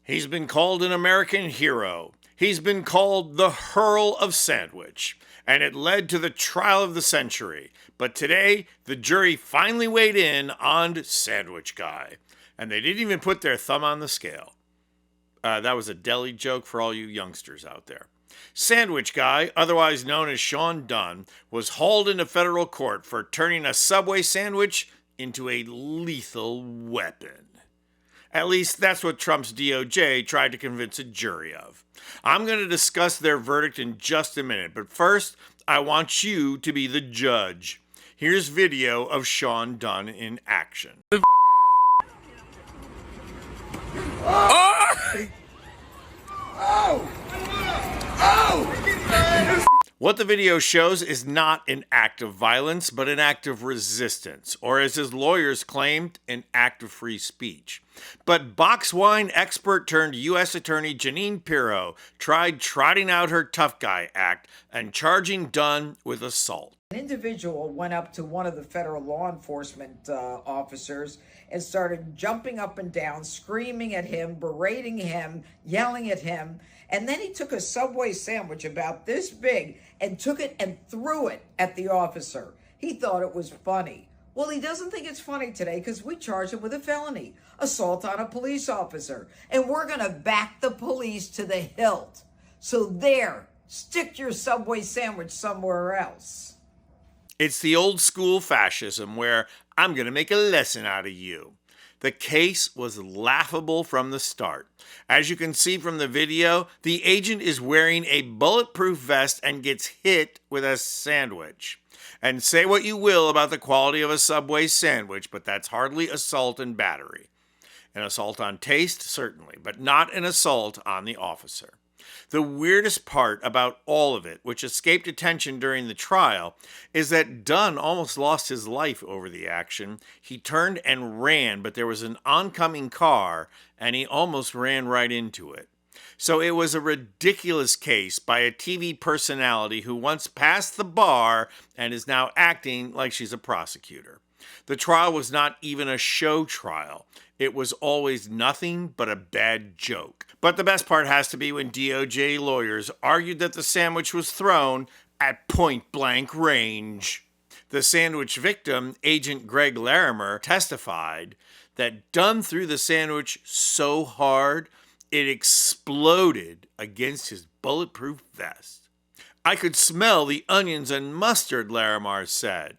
He's been called an American hero. He's been called the Hurl of Sandwich, and it led to the trial of the century. But today, the jury finally weighed in on Sandwich Guy, and they didn't even put their thumb on the scale. That was a deli joke for all you youngsters out there. Sandwich Guy, otherwise known as Sean Dunn, was hauled into federal court for turning a Subway sandwich into a lethal weapon. At least that's what Trump's DOJ tried to convince a jury of. I'm going to discuss their verdict in just a minute, but first, I want you to be the judge. Here's video of Sean Dunn in action. What the video shows is not an act of violence, but an act of resistance, or as his lawyers claimed, an act of free speech. But box wine expert turned U.S. Attorney Jeanine Pirro tried trotting out her tough guy act and charging Dunn with assault. An individual went up to one of the federal law enforcement officers and started jumping up and down, screaming at him, berating him, yelling at him. And then he took a Subway sandwich about this big and took it and threw it at the officer. He thought it was funny. Well, he doesn't think it's funny today because we charged him with a felony, assault on a police officer. And we're going to back the police to the hilt. So there, stick your Subway sandwich somewhere else. It's the old school fascism where I'm going to make a lesson out of you. The case was laughable from the start. As you can see from the video, the agent is wearing a bulletproof vest and gets hit with a sandwich. And say what you will about the quality of a Subway sandwich, but that's hardly assault and battery. An assault on taste, certainly, but not an assault on the officer. The weirdest part about all of it, which escaped attention during the trial, is that Dunn almost lost his life over the action. He turned and ran, but there was an oncoming car, and he almost ran right into it. So it was a ridiculous case by a TV personality who once passed the bar and is now acting like she's a prosecutor. The trial was not even a show trial. It was always nothing but a bad joke. But the best part has to be when DOJ lawyers argued that the sandwich was thrown at point-blank range. The sandwich victim, Agent Greg Larimer, testified that Dunn threw the sandwich so hard it exploded against his bulletproof vest. "I could smell the onions and mustard," Larimer said.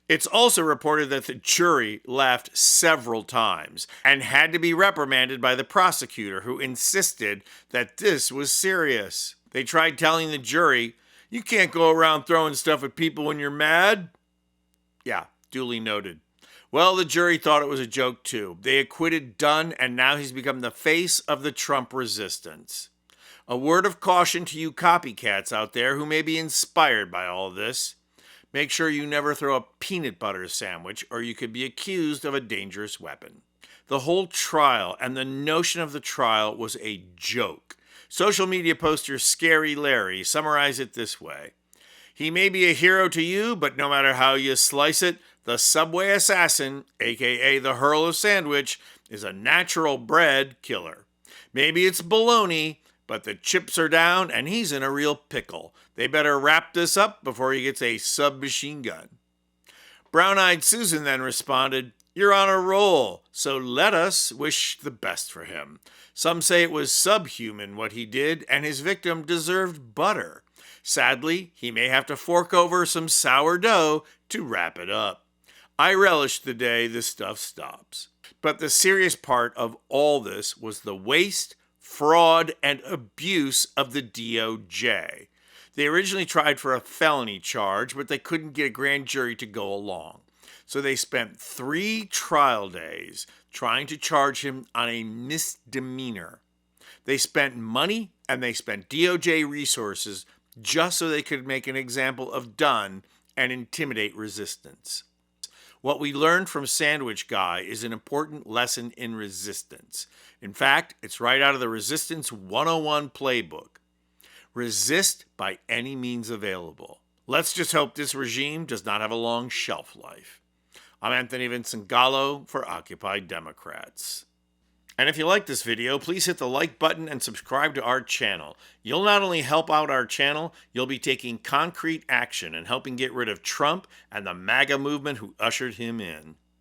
It's also reported that the jury laughed several times and had to be reprimanded by the prosecutor, who insisted that this was serious. They tried telling the jury, "You can't go around throwing stuff at people when you're mad." Yeah, duly noted. Well, the jury thought it was a joke too. They acquitted Dunn, and now he's become the face of the Trump resistance. A word of caution to you copycats out there who may be inspired by all this. Make sure you never throw a peanut butter sandwich, or you could be accused of a dangerous weapon. The whole trial and the notion of the trial was a joke. Social media poster Scary Larry summarized it this way: "He may be a hero to you, but no matter how you slice it, the Subway assassin, aka the Hurl of Sandwich, is a natural bred killer. Maybe it's baloney, but the chips are down and he's in a real pickle. They better wrap this up before he gets a submachine gun." Brown-Eyed Susan then responded, "You're on a roll, so let us wish the best for him. Some say it was subhuman what he did, and his victim deserved butter. Sadly, he may have to fork over some sourdough to wrap it up. I relish the day this stuff stops." But the serious part of all this was the waste, fraud, and abuse of the DOJ. They originally tried for a felony charge, but they couldn't get a grand jury to go along. So they spent 3 trial days trying to charge him on a misdemeanor. They spent money and they spent DOJ resources just so they could make an example of Dunn and intimidate resistance. What we learned from Sandwich Guy is an important lesson in resistance. In fact, it's right out of the Resistance 101 playbook. Resist by any means available. Let's just hope this regime does not have a long shelf life. I'm Anthony Vincent Gallo for Occupy Democrats. And if you like this video, please hit the like button and subscribe to our channel. You'll not only help out our channel, you'll be taking concrete action and helping get rid of Trump and the MAGA movement who ushered him in.